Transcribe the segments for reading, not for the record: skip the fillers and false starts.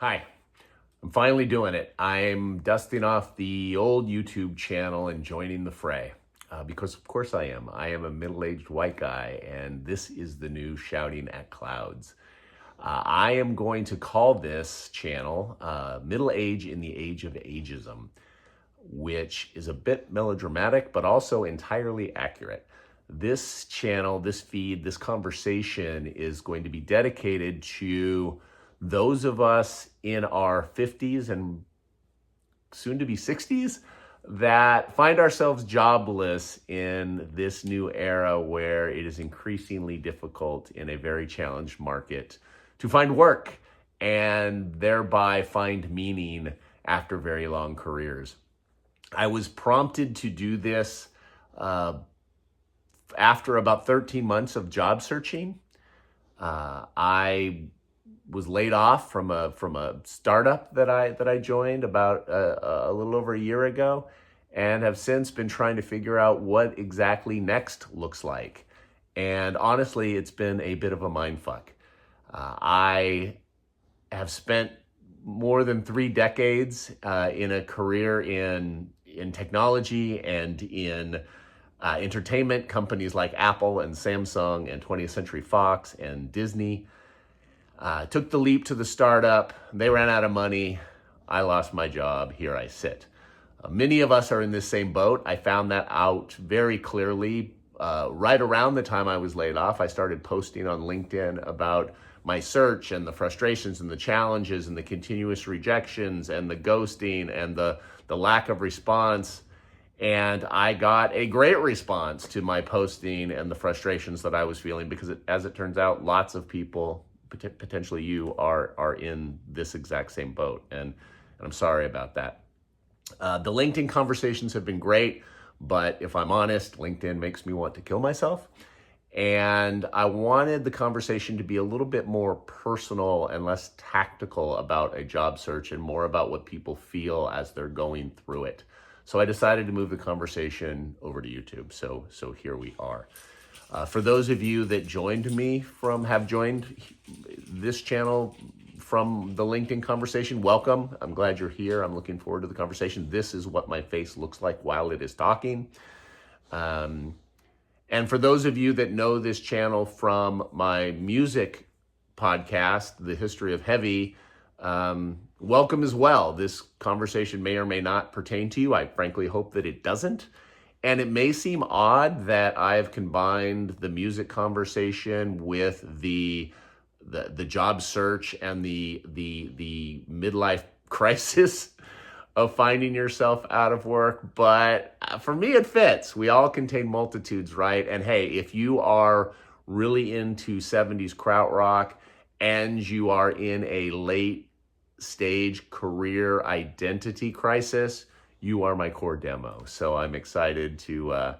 Hi, I'm finally doing it. I'm dusting off the old YouTube channel and joining the fray. Because of course I am. I am a middle-aged white guy, and this is the new shouting at clouds. I am going to call this channel Middle Age in the Age of Ageism, which is a bit melodramatic, but also entirely accurate. This channel, this feed, this conversation is going to be dedicated to those of us in our 50s and soon to be 60s that find ourselves jobless in this new era where it is increasingly difficult in a very challenged market to find work and thereby find meaning after very long careers. I was prompted to do this after about 13 months of job searching. I was laid off from a startup that I joined about a little over a year ago, and have since been trying to figure out what exactly next looks like. And honestly, it's been a bit of a mindfuck. I have spent more than 3 decades in a career in technology and in entertainment companies like Apple and Samsung and 20th Century Fox and Disney. Took the leap to the startup. They ran out of money. I lost my job. Here I sit. Many of us are in this same boat. I found that out very clearly right around the time I was laid off. I started posting on LinkedIn about my search and the frustrations and the challenges and the continuous rejections and the ghosting and the lack of response. And I got a great response to my posting and the frustrations that I was feeling because, as it turns out, lots of people, potentially you, are in this exact same boat. And I'm sorry about that. The LinkedIn conversations have been great, but if I'm honest, LinkedIn makes me want to kill myself. And I wanted the conversation to be a little bit more personal and less tactical about a job search and more about what people feel as they're going through it. So I decided to move the conversation over to YouTube. So here we are. For those of you that have joined this channel from the LinkedIn conversation, welcome. I'm glad you're here. I'm looking forward to the conversation. This is what my face looks like while it is talking. And for those of you that know this channel from my music podcast, The History of Heavy, welcome as well. This conversation may or may not pertain to you. I frankly hope that it doesn't. And it may seem odd that I've combined the music conversation with the job search and the midlife crisis of finding yourself out of work. But for me, it fits. We all contain multitudes, right? And hey, if you are really into 70s krautrock and you are in a late stage career identity crisis, you are my core demo. So I'm excited for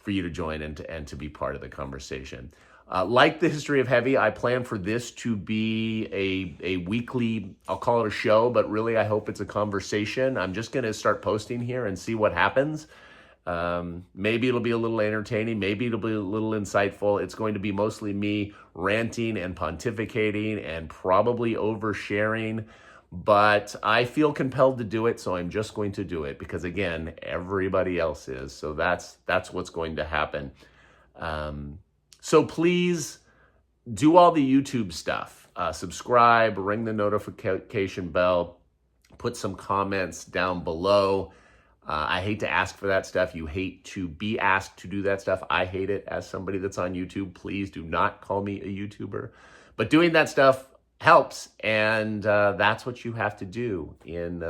you to join and to be part of the conversation. Like The History of Heavy, I plan for this to be a weekly, I'll call it a show, but really I hope it's a conversation. I'm just gonna start posting here and see what happens. Maybe it'll be a little entertaining, maybe it'll be a little insightful. It's going to be mostly me ranting and pontificating and probably oversharing, but I feel compelled to do it, so I'm just going to do it because, again, everybody else is. So that's what's going to happen. So please do all the YouTube stuff. Subscribe, ring the notification bell, put some comments down below. I hate to ask for that stuff. You hate to be asked to do that stuff. I hate it as somebody that's on YouTube. Please do not call me a YouTuber. But doing that stuff helps, and that's what you have to do in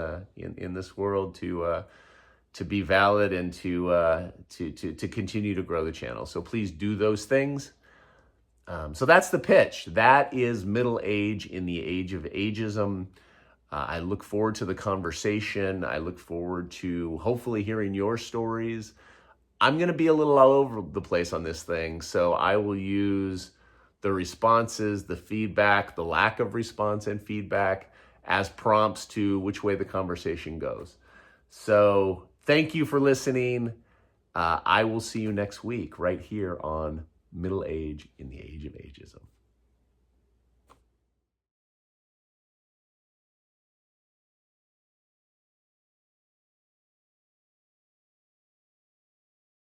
this world to be valid and to continue to grow the channel. So please do those things. So that's the pitch. That is Middle Age in the Age of Ageism. I look forward to the conversation. I look forward to hopefully hearing your stories. I'm going to be a little all over the place on this thing, so I will use the responses, the feedback, the lack of response and feedback as prompts to which way the conversation goes. So thank you for listening. I will see you next week right here on Middle Age in the Age of Ageism.